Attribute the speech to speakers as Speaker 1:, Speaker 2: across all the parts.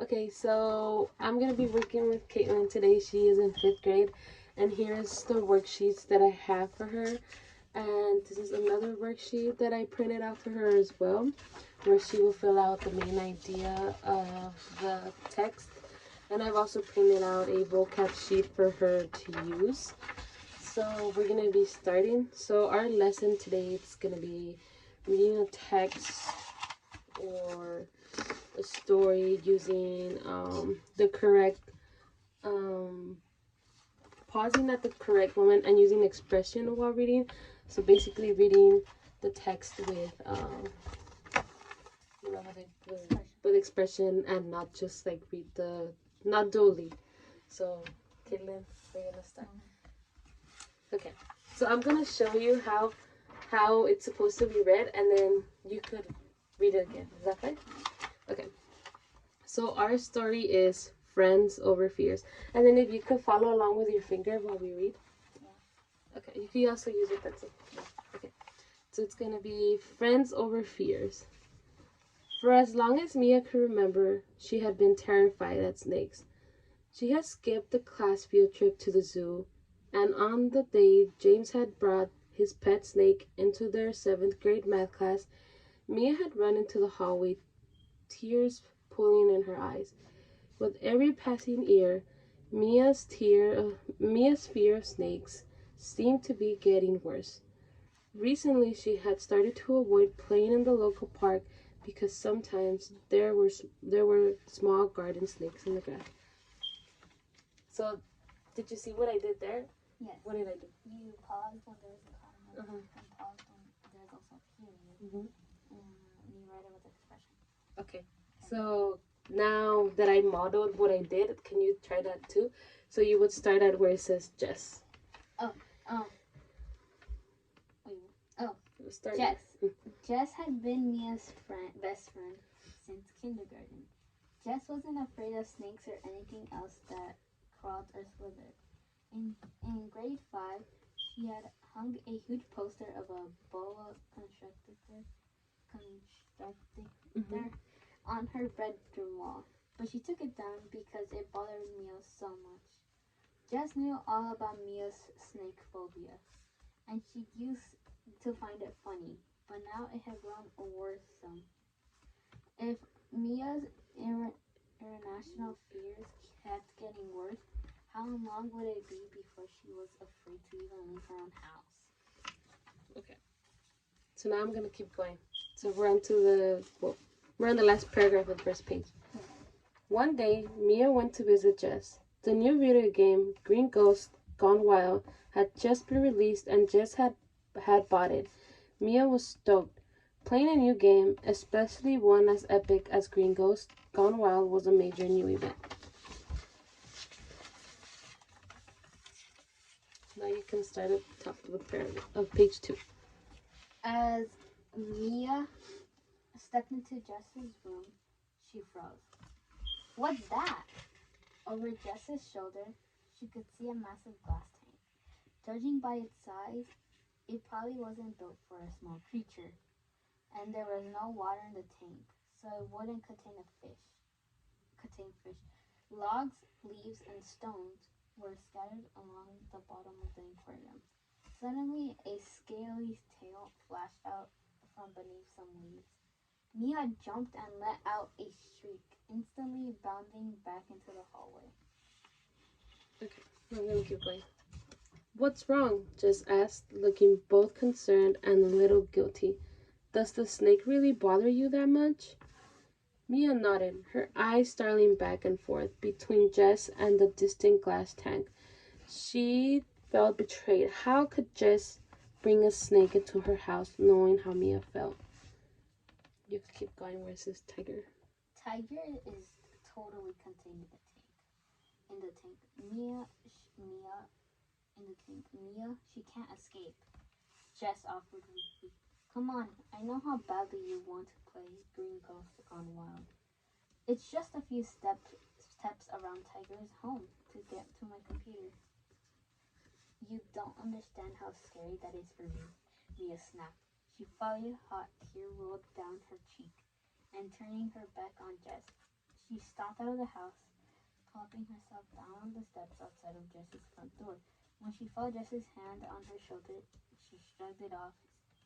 Speaker 1: Okay, so I'm gonna be working with Caitlin today. She is in 5th grade, and here's the worksheets that I have for her. And this is another worksheet that I printed out for her as well, where she will fill out the main idea of the text. And I've also printed out a vocab sheet for her to use. So we're gonna be starting. So our lesson today is gonna be reading a text or a story using the correct pausing at the correct moment and using expression while reading. So basically reading the text with you know with expression and not just like read the not dully. So Caitlin, we're gonna start. Okay, so I'm gonna show you how it's supposed to be read, and then you could read it again. Is that fine? Okay. So our story is Friends Over Fears. And then if you could follow along with your finger while we read. Okay, you can also use your pencil. Okay. So it's gonna be Friends Over Fears. For as long as Mia could remember, she had been terrified at snakes. She had skipped the class field trip to the zoo, and on the day James had brought his pet snake into their 7th grade math class, Mia had run into the hallway, tears pooling in her eyes. With every passing year, Mia's fear of snakes seemed to be getting worse. Recently, she had started to avoid playing in the local park because sometimes there were small garden snakes in the grass. So, did you see what I did there?
Speaker 2: Yes.
Speaker 1: What did I do?
Speaker 2: You paused when there was a comma, and paused when there was also a period. And you write it with expression.
Speaker 1: Okay. So now that I modeled what I did, can you try that too? So you would start at where it says Jess. Start.
Speaker 2: Jess. Jess had been Mia's best friend since kindergarten. Jess wasn't afraid of snakes or anything else that crawled or slithered. In grade 5, she had hung a huge poster of a boa constrictor on her bedroom wall, but she took it down because it bothered Mia so much. Jess knew all about Mia's snake phobia, and she used to find it funny, but now it had grown worrisome. If Mia's irrational fears kept getting worse, how long would it be before she was afraid to even leave her own house?
Speaker 1: Okay. So now I'm gonna keep going. So we're on the last paragraph of the first page. One day, Mia went to visit Jess. The new video game, Green Ghost Gone Wild, had just been released and Jess had bought it. Mia was stoked. Playing a new game, especially one as epic as Green Ghost Gone Wild, was a major new event. Now you can start at the top of the paragraph of page 2.
Speaker 2: As Mia stepped into Jess's room, she froze. What's that? Over Jess's shoulder, she could see a massive glass tank. Judging by its size, it probably wasn't built for a small creature, and there was no water in the tank, so it wouldn't contain fish. Logs, leaves, and stones were scattered along the bottom of the aquarium. Suddenly, a scaly tail flashed out from beneath some leaves. Mia jumped and let out a shriek, instantly bounding back into the hallway.
Speaker 1: Okay, I'm gonna keep going. What's wrong? Jess asked, looking both concerned and a little guilty. Does the snake really bother you that much? Mia nodded, her eyes starting back and forth between Jess and the distant glass tank. She felt betrayed. How could Jess bring a snake into her house knowing how Mia felt? You can keep going where it says tiger.
Speaker 2: Tiger is totally contained in the tank. Mia, she can't escape. Jess offered weakly. Come on, I know how badly you want to play Green Ghost Gone Wild. It's just a few steps around Tiger's home to get to my computer. You don't understand how scary that is for me, Mia snapped. She felt a hot tear rolled down her cheek, and turning her back on Jess, She stomped out of the house, plopping herself down on the steps outside of Jess's front door. When she felt Jess's hand on her shoulder, she shrugged it off,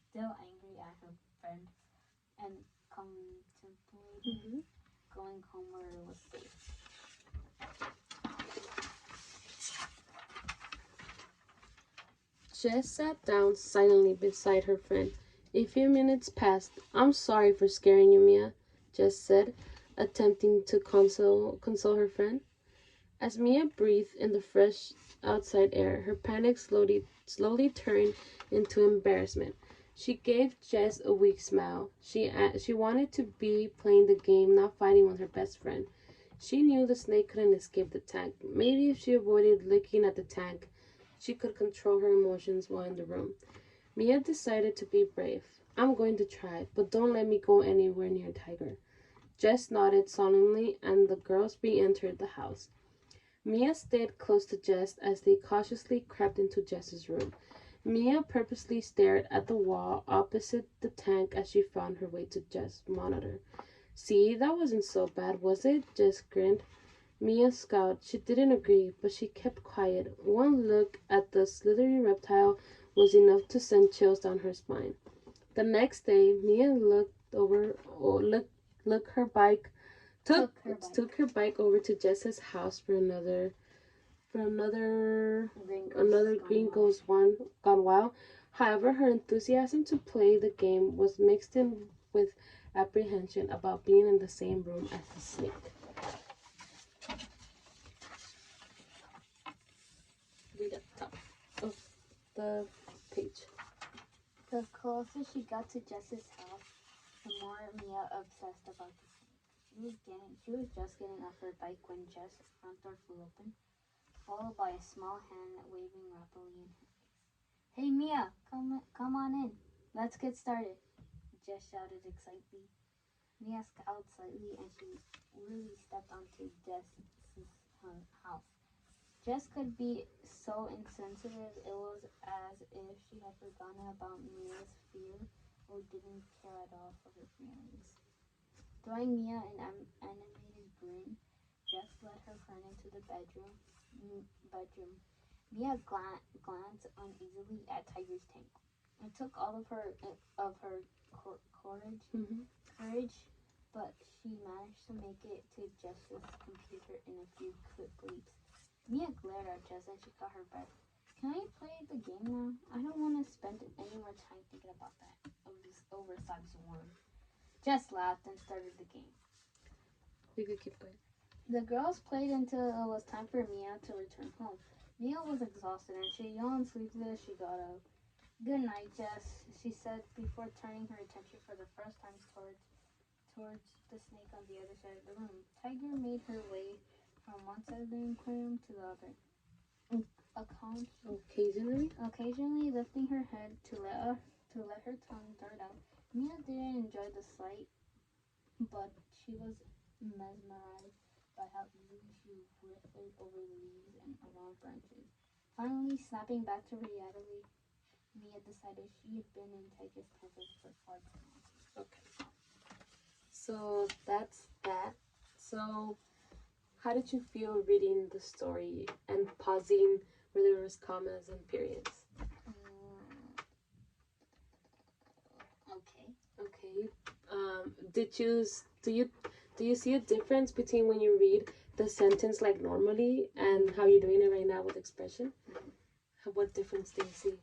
Speaker 2: still angry at her friend, and contemplated going home where it was safe.
Speaker 1: Jess sat down silently beside her friend. A few minutes passed. "I'm sorry for scaring you, Mia," Jess said, attempting to console her friend. As Mia breathed in the fresh outside air, her panic slowly turned into embarrassment. She gave Jess a weak smile. She wanted to be playing the game, not fighting with her best friend. She knew the snake couldn't escape the tank. Maybe if she avoided looking at the tank, she could control her emotions while in the room. Mia decided to be brave. "I'm going to try, but don't let me go anywhere near Tiger." Jess nodded solemnly, and the girls re-entered the house. Mia stayed close to Jess as they cautiously crept into Jess's room. Mia purposely stared at the wall opposite the tank as she found her way to Jess' monitor. "See, that wasn't so bad, was it?" Jess grinned. Mia scowled. She didn't agree, but she kept quiet. One look at the slithery reptile was enough to send chills down her spine. The next day, Mia looked her bike took her bike over to Jess's house for another Green Ghost one gone wild. However, her enthusiasm to play the game was mixed in with apprehension about being in the same room as the snake. Read at the top of the page.
Speaker 2: The closer she got to Jess's house, the more Mia obsessed about the snake. She was just getting off her bike when Jess's front door flew open, followed by a small hand waving rapidly in her face. "Hey Mia, come on in. Let's get started," Jess shouted excitedly. Mia scowled slightly and she really stepped onto Jess's house. Jess could be so insensitive, it was as if she had forgotten about Mia's fear or didn't care at all for her feelings. Throwing Mia an animated grin, Jess led her friend into the bedroom. Mia glanced uneasily at Tiger's tank. It took all of her courage, but she managed to make it to Jess's computer in a few quick leaps. Mia glared at Jess and she caught her breath. "Can I play the game now? I don't want to spend any more time thinking about that oversized worm." Jess laughed and started the game.
Speaker 1: You could keep going.
Speaker 2: The girls played until it was time for Mia to return home. Mia was exhausted and she yawned sleepless. She got up. "Good night, Jess," she said before turning her attention for the first time towards the snake on the other side of the room. Tiger made her way from one side of the aquarium to the other. Occasionally lifting her head to let her tongue dart out. Mia didn't enjoy the sight, but she was mesmerized by how easily she drifted over the leaves and around branches. Finally, snapping back to reality, Mia decided she had been in Tiger's presence for far too long.
Speaker 1: Okay. So that's that. So how did you feel reading the story and pausing where there was commas and periods?
Speaker 2: Okay.
Speaker 1: Okay. Do you see a difference between when you read the sentence like normally and how you're doing it right now with expression? What difference do you see?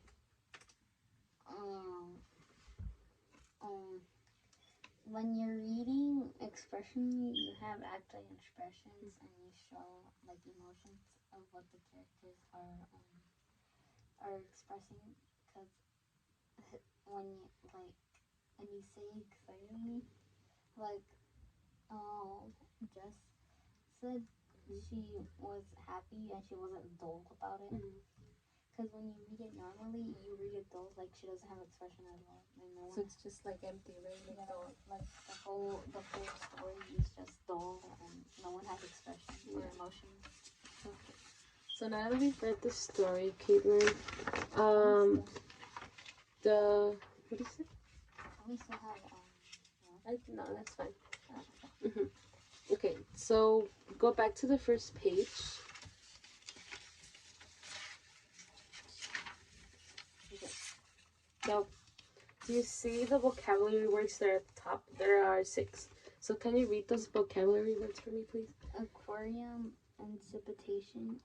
Speaker 2: When you're reading expression, you have actual expressions and you show like emotions of what the characters are expressing. Because when you say excitedly, like Jess said, she was happy and she wasn't dull about it. Because when you read it normally, you read it dull, like she doesn't have expression at all.
Speaker 1: So it's just like empty, right? Like dull.
Speaker 2: Like the whole story is just dull and no one has expression or emotion.
Speaker 1: Okay. So now that we've read the story, Caitlin, what is it?
Speaker 2: We still have
Speaker 1: No, that's fine. Okay, so go back to the first page. Okay. So, do you see the vocabulary words there at the top? There are 6. So can you read those vocabulary words for me, please?
Speaker 2: Aquarium, anticipation,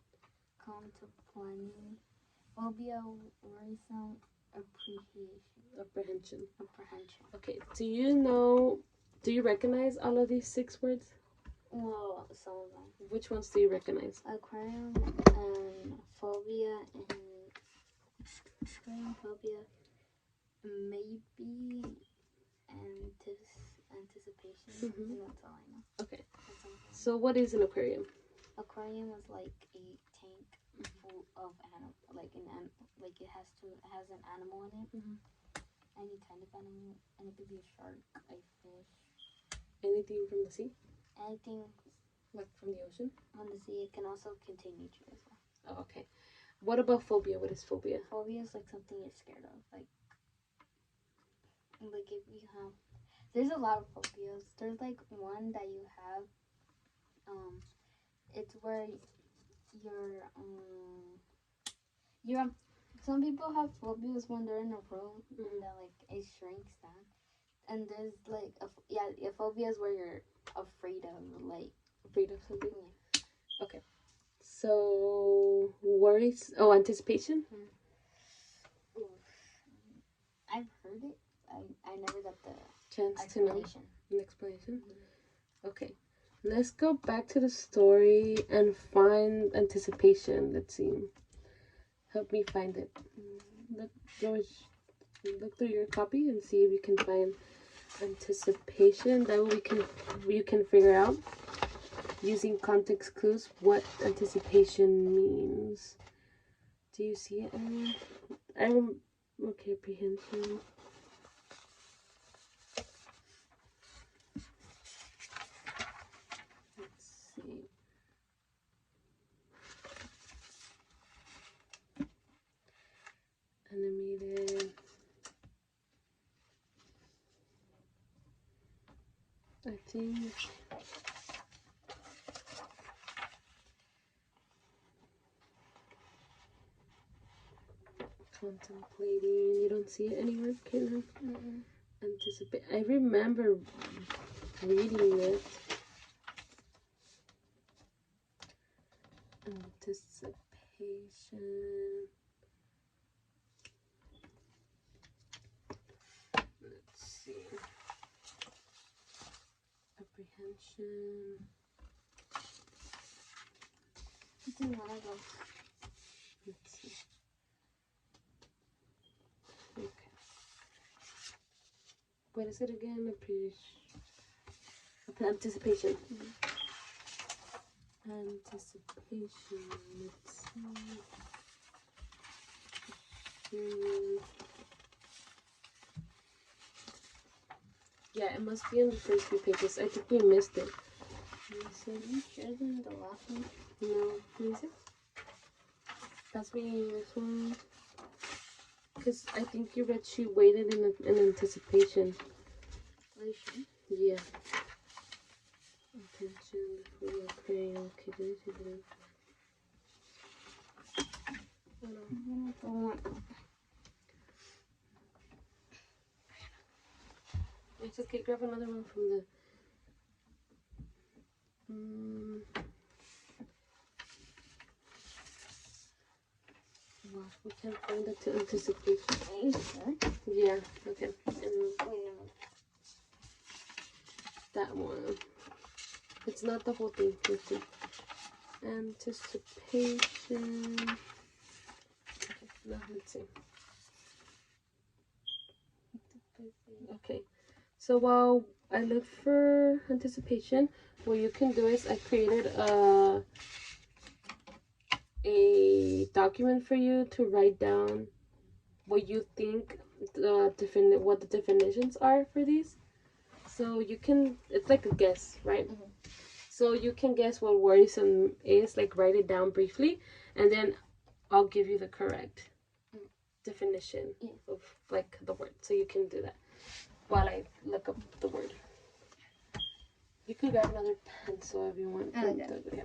Speaker 2: contemplating, phobia, worrisome,
Speaker 1: Apprehension.
Speaker 2: apprehension.
Speaker 1: Okay, do you recognize all of these 6 words?
Speaker 2: Well, some of them.
Speaker 1: Which ones do you recognize?
Speaker 2: Aquarium and phobia maybe anticipation.
Speaker 1: Mhm.
Speaker 2: And that's all I know.
Speaker 1: Okay.
Speaker 2: That's all I know.
Speaker 1: So what is an aquarium?
Speaker 2: Aquarium is like a tank full of animal, like like it has an animal in it.
Speaker 1: Mhm.
Speaker 2: Any kind of animal, and it could be a shark, a fish,
Speaker 1: Anything from the sea?
Speaker 2: anything
Speaker 1: Like from the ocean?
Speaker 2: on the sea. It can also contain nature as well.
Speaker 1: Oh, okay. What about phobia? What is phobia?
Speaker 2: Phobia is like something you're scared of, like if you have. There's a lot of phobias. There's like one that you have. It's where you're some people have phobias when they're in a room and that like it shrinks down. And there's like a phobia is where you're afraid of
Speaker 1: something.
Speaker 2: Yeah.
Speaker 1: Okay. So worries. Oh, anticipation.
Speaker 2: I've heard it. I never got the
Speaker 1: Chance
Speaker 2: explanation.
Speaker 1: To know an explanation. Okay. Let's go back to the story and find anticipation. Let's see. Help me find it. Look through your copy and see if you can find anticipation. That way you can figure out using context clues what anticipation means. Do you see it anywhere? Okay, apprehension. Let's see. Animated. I think. Contemplating. You don't see it anywhere, Caitlin? Anticipate. I remember reading it. Anticipation. Let's see. Apprehension.
Speaker 2: It's in one of those.
Speaker 1: Let's see. Okay. What is it again? Anticipation. Anticipation. Let's see. Yeah, it must be in the first few pages. I think we missed it.
Speaker 2: Are you sure it's in the last one?
Speaker 1: No, is it? Pass me this one. Because I think you read she waited in anticipation.
Speaker 2: Are you sure?
Speaker 1: Yeah. Attention before you pray. Okay, it's okay. Grab another one from the. Wow, we can't find it to anticipation.
Speaker 2: Are you sure?
Speaker 1: Yeah. Okay. And
Speaker 2: Wait a minute.
Speaker 1: that one. It's not the whole thing. Let's see. Anticipation. Okay, now let's see. Okay, so while I look for anticipation, what you can do is I created a document for you to write down what you think what the definitions are for these. So you can, it's like a guess, right? So you can guess what worrisome is, like write it down briefly, and then I'll give you the correct definition of like the word. So you can do that while I look up the word. You could grab another pencil if you want.
Speaker 2: Okay.
Speaker 1: Yeah.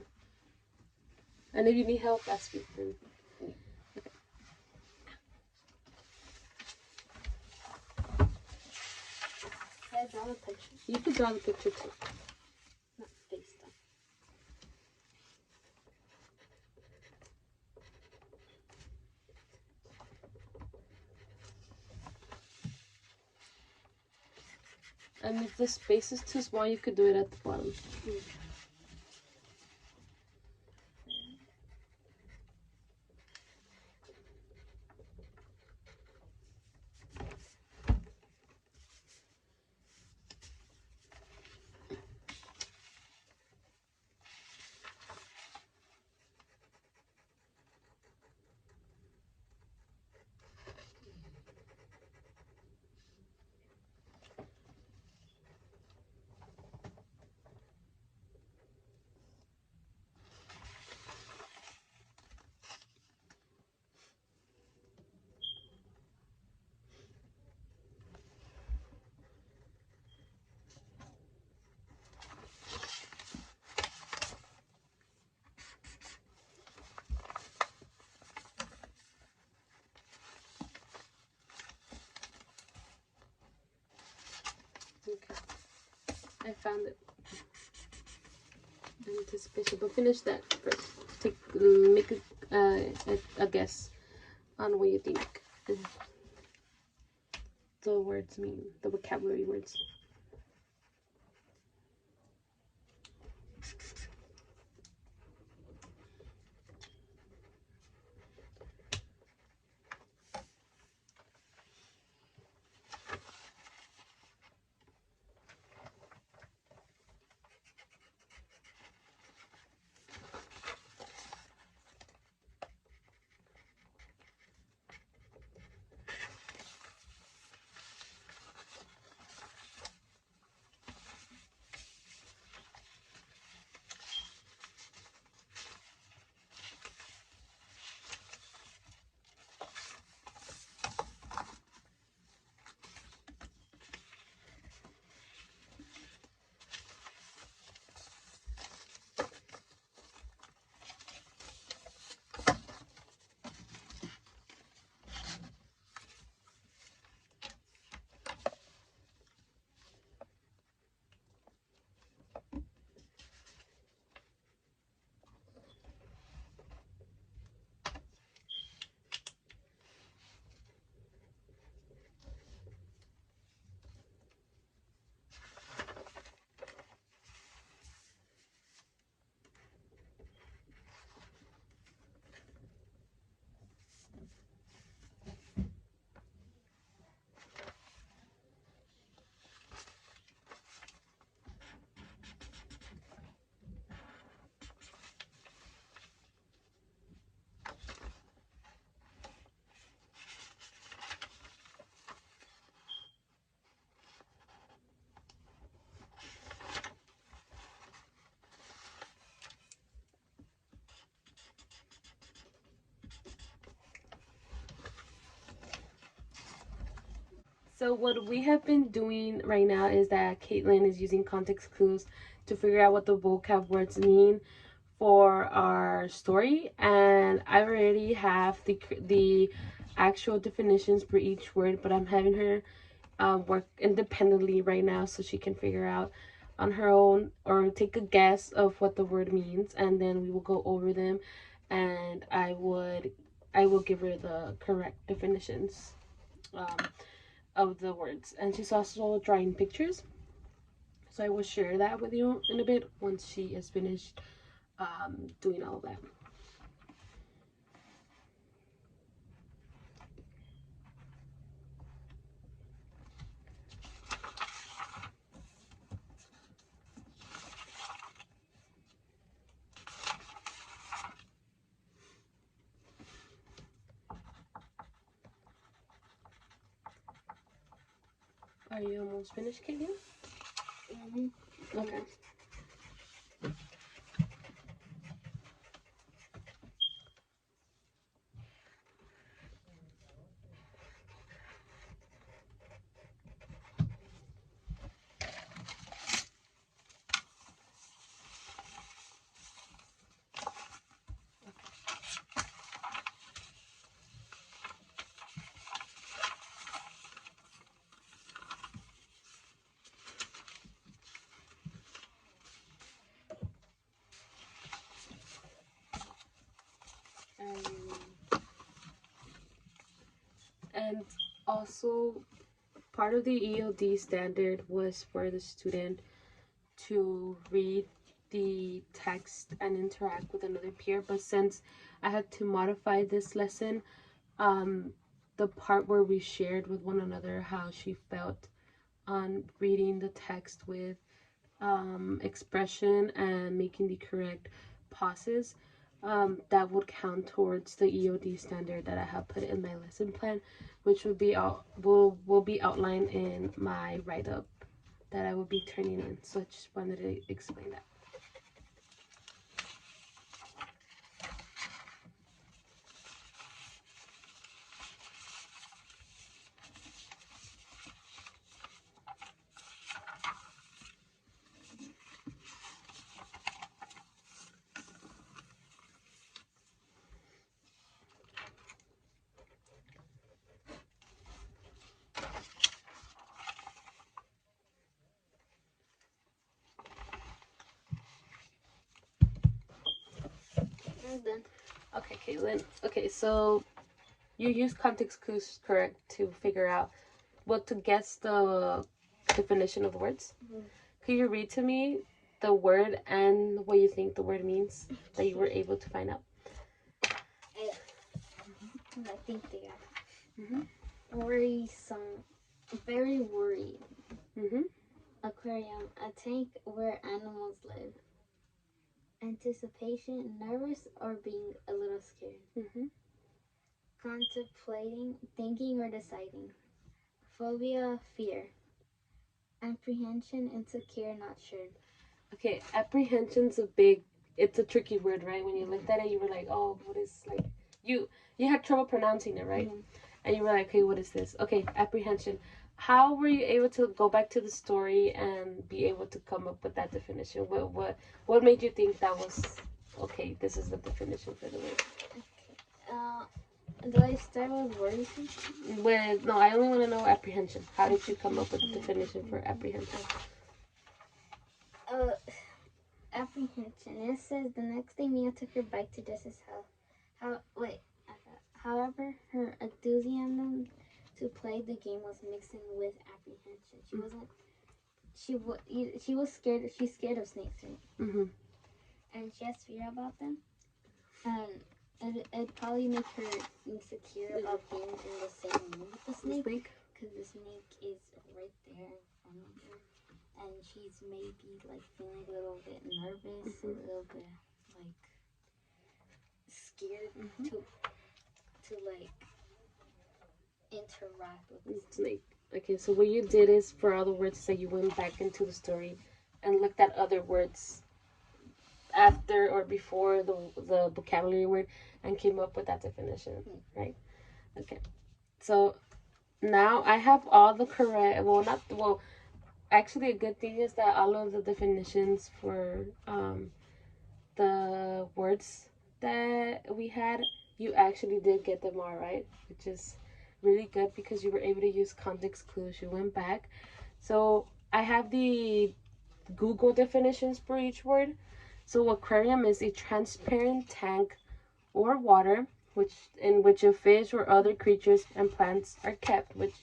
Speaker 1: And if you need help, ask me. Okay.
Speaker 2: Can I draw the picture?
Speaker 1: You could draw the picture too.
Speaker 2: Not face though.
Speaker 1: And if the space is too small, you could do it at the bottom. Okay. I found it. Anticipation, but finish that first. Make a guess on what you think the words mean, the vocabulary words. So what we have been doing right now is that Caitlin is using context clues to figure out what the vocab words mean for our story, and I already have the actual definitions for each word, but I'm having her work independently right now so she can figure out on her own or take a guess of what the word means, and then we will go over them, and I will give her the correct definitions of the words. And she's also drawing pictures, so I will share that with you in a bit once she is finished doing all of that. Are you almost finished, Katie? Okay. And also, part of the EOD standard was for the student to read the text and interact with another peer. But since I had to modify this lesson, the part where we shared with one another how she felt on reading the text with expression and making the correct pauses, that would count towards the EOD standard that I have put in my lesson plan, which will be will be outlined in my write up that I will be turning in. So I just wanted to explain that.
Speaker 2: I'm done.
Speaker 1: Okay, Caitlin. Okay, so you use context clues correct to figure out to guess the definition of the words.
Speaker 2: Mhm.
Speaker 1: Could you read to me the word and what you think the word means that you were able to find out?
Speaker 2: I think they are.
Speaker 1: Mm-hmm.
Speaker 2: Worrisome. Very worried.
Speaker 1: Mm-hmm.
Speaker 2: Aquarium. A tank where animals live. Anticipation. Nervous or being a little scared.
Speaker 1: Mm-hmm.
Speaker 2: Contemplating. Thinking or deciding. Phobia. Fear. Apprehension. Insecure. Not sure.
Speaker 1: Okay, apprehension's it's a tricky word, right? When you looked at it, you were like, oh, what is, like, you had trouble pronouncing it, right?
Speaker 2: Mhm.
Speaker 1: And you were like, okay, what is this? Okay, apprehension. How were you able to go back to the story and be able to come up with that definition? What made you think that was okay? This is the definition for the word.
Speaker 2: Do I start with worrisome?
Speaker 1: No, I only want to know apprehension. How did you come up with the definition for apprehension?
Speaker 2: Apprehension. It says the next day Mia took her bike to Jess's house. However, her enthusiasm to play the game was mixing with apprehension. She wasn't. She was scared. She's scared of snakes, right?
Speaker 1: Mm-hmm.
Speaker 2: And she has fear about them. And it'd probably make her insecure about being in the same room with the snake. Because the snake is right there in front of her. And she's maybe like feeling a little bit nervous, a little bit like scared to like interact with the snake.
Speaker 1: Okay, so what you did is for all the words that you went back into the story and looked at other words after or before the vocabulary word and came up with that definition, right? Okay. So now I have all the correct, actually a good thing is that all of the definitions for the words that we had, you actually did get them all right, which is really good because you were able to use context clues. You went back. So I have the Google definitions for each word. So aquarium is a transparent tank or water in which a fish or other creatures and plants are kept, which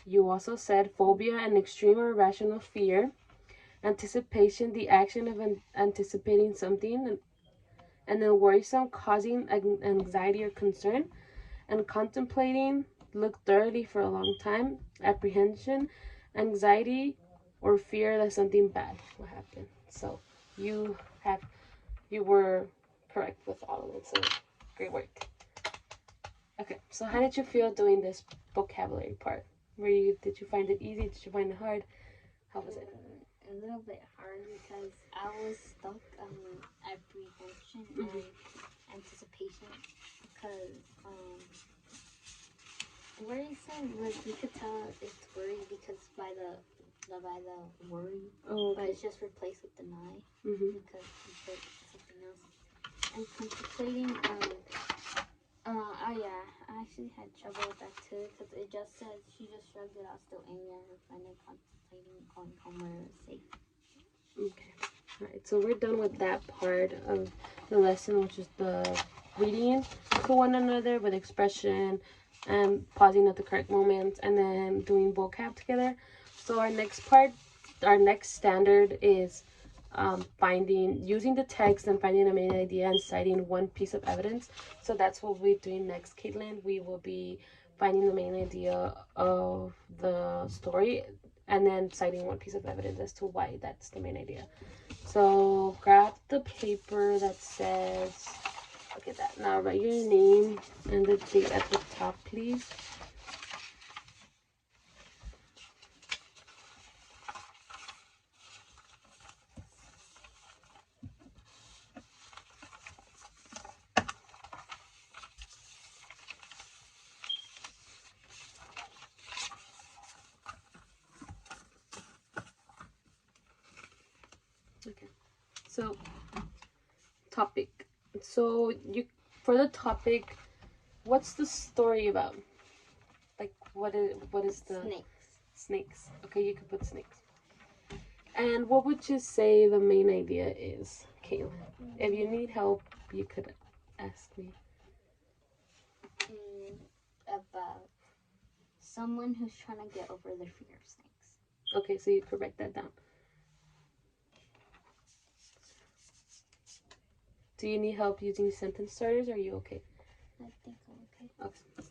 Speaker 1: you also said. Phobia, an extreme or irrational fear. Anticipation, the action of anticipating something. And then worrisome, causing anxiety or concern. And contemplating, look thoroughly for a long time. Apprehension, anxiety or fear that something bad will happen. So you were correct with all of it. So great work. Okay, so how did you feel doing this vocabulary part? Did you find it easy? Did you find it hard? How was it?
Speaker 2: A little bit hard because I was stuck on apprehension and anticipation because worrisome, like you could tell it's worried because by the worry, but it's just replaced with deny because you put something else. And contemplating, I actually had trouble with that too because it just says she just shrugged it off, still angry at her friend and contemplating going home where it was safe.
Speaker 1: Okay. Alright, so we're done with that part of the lesson, which is the reading to one another with expression and pausing at the correct moments, and then doing vocab together. So our next standard is using the text and finding a main idea and citing one piece of evidence. So that's what we're doing next, Caitlin. We will be finding the main idea of the story and then citing one piece of evidence as to why that's the main idea. So grab the paper that says, look at that. Now write your name and the date at the top, please. Okay, so topic. So you, for the topic, what's the story about? Like what is the snakes? Okay, you could put snakes. And what would you say the main idea is, Caitlin? If you need help, you could ask me.
Speaker 2: About someone who's trying to get over their fear of snakes.
Speaker 1: Okay, so you could write that down. Do you need help using sentence starters, or are you okay?
Speaker 2: I think I'm okay.
Speaker 1: Okay.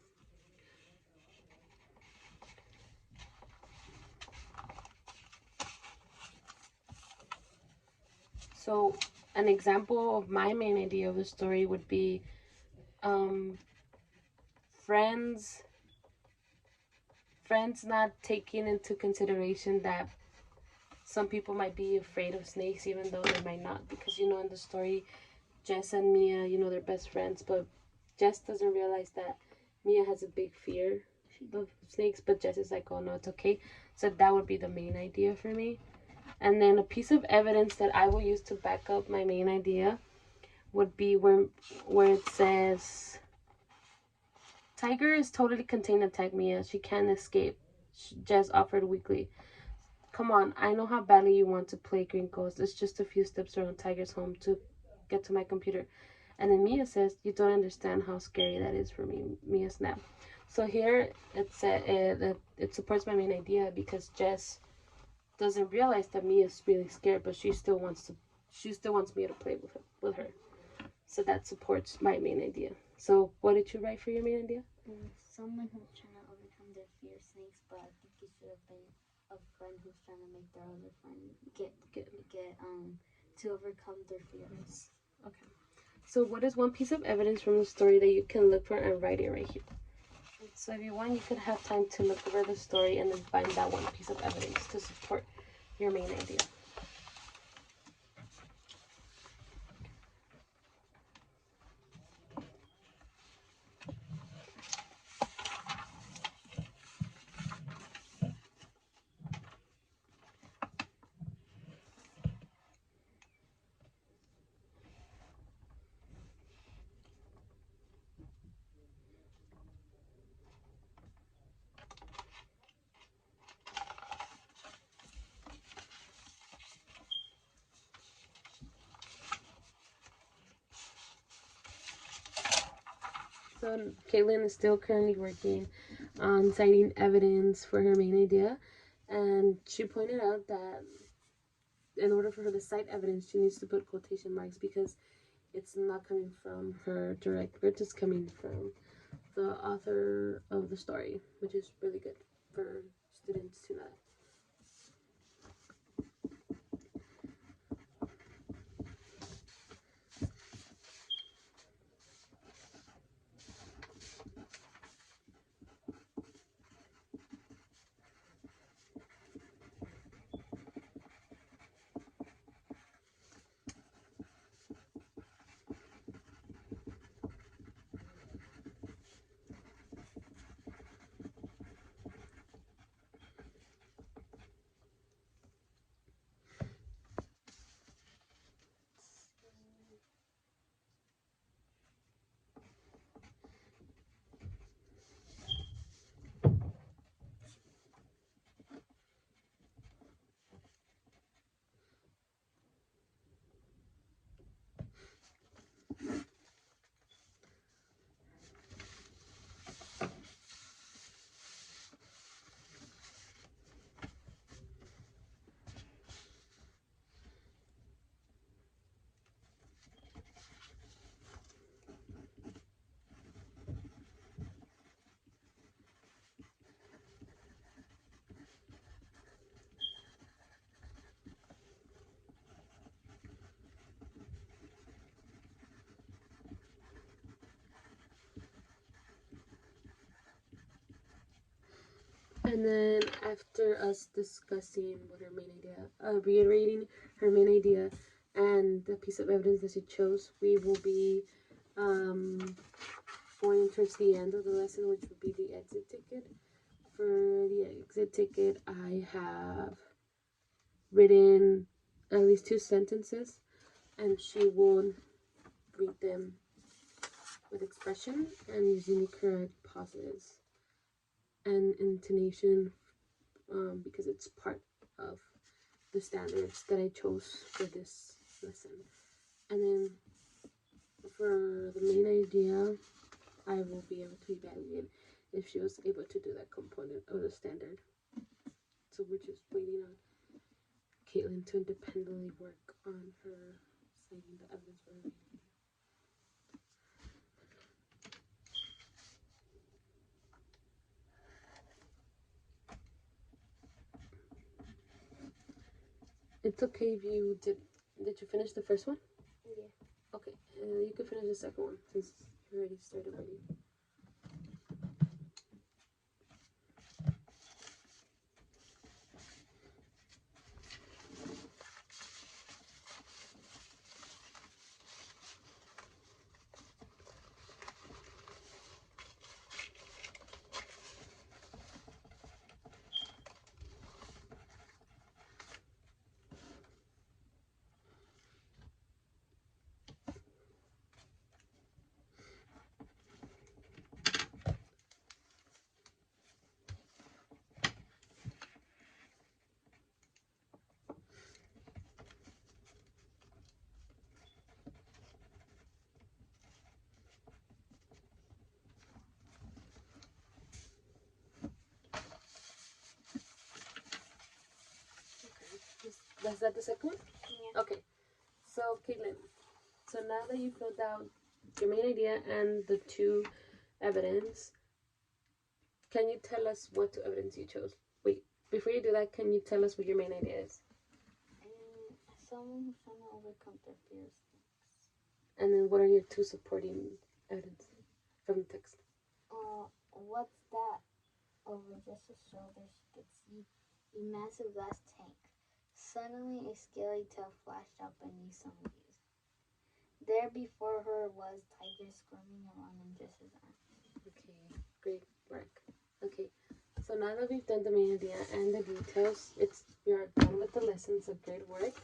Speaker 1: So an example of my main idea of the story would be friends not taking into consideration that some people might be afraid of snakes even though they might not, because in the story Jess and Mia, they're best friends, but Jess doesn't realize that Mia has a big fear of snakes, but Jess is like, oh no, it's okay. So that would be the main idea for me. And then a piece of evidence that I will use to back up my main idea would be where it says, Tiger is totally contained to attack Mia. She can't escape. Jess offered weakly. Come on, I know how badly you want to play Green Ghost. It's just a few steps around Tiger's home to get to my computer. And then Mia says, you don't understand how scary that is for me. Mia snapped. So here it supports my main idea because Jess doesn't realize that Mia's really scared, but she still wants Mia to play with her. So that supports my main idea. So what did you write for your main idea?
Speaker 2: Someone who's trying to overcome their fear of snakes, but I think it should have been a friend who's trying to make their other friend get to overcome their fears.
Speaker 1: Okay. So what is one piece of evidence from the story that you can look for and write it right here? So if you want, you could have time to look over the story and then find that one piece of evidence to support your main idea. So Caitlin is still currently working on citing evidence for her main idea, and she pointed out that in order for her to cite evidence, she needs to put quotation marks because it's not coming from her direct words, it's coming from the author of the story, which is really good for students to know. And then after us discussing what her main idea, reiterating her main idea and the piece of evidence that she chose, we will be going towards the end of the lesson, which would be the exit ticket. For the exit ticket, I have written at least 2 sentences, and she will read them with expression and using the correct pauses and intonation, because it's part of the standards that I chose for this lesson. And then for the main idea, I will be able to evaluate if she was able to do that component of the standard. So we're just waiting on Caitlin to independently work on her citing the evidence for her main idea. It's okay if you did. Did you finish the first one?
Speaker 2: Yeah.
Speaker 1: Okay, you can finish the second one since you already started reading. Was that the second one?
Speaker 2: Yeah.
Speaker 1: Okay. So, Caitlin, so now that you filled out your main idea and the 2 evidence, can you tell us what 2 evidence you chose? Wait, before you do that, can you tell us what your main idea is?
Speaker 2: Someone who's trying to overcome their fears.
Speaker 1: And then what are your 2 supporting evidence from the text?
Speaker 2: What's that? Over just a shoulder, she could see a massive glass tank. Suddenly, a scaly tail flashed out beneath some leaves. There before her was Tiger squirming around in just his arms.
Speaker 1: Okay, great work. Okay, so now that we've done the main idea and the details, we are done with the lesson, so great work.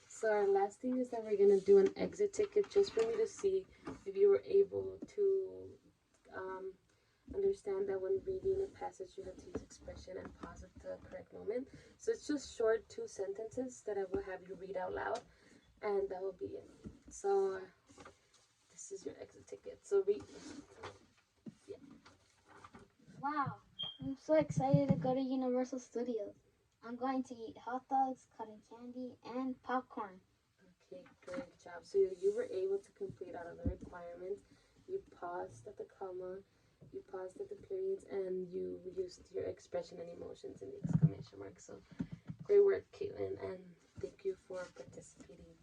Speaker 1: So our last thing is that we're going to do an exit ticket just for me to see if you were able to understand that when reading a passage you have to use expression and pause at the correct moment. So it's just short 2 sentences that I will have you read out loud, and that will be it. So this is your exit ticket. So read. Yeah.
Speaker 2: Wow, I'm so excited to go to Universal Studios. I'm going to eat hot dogs, cotton candy, and popcorn.
Speaker 1: Okay, great job. So you were able to complete all of the requirements. You paused at the comma, you paused at the periods, and you used your expression and emotions in the exclamation mark. So great work, Caitlin, and thank you for participating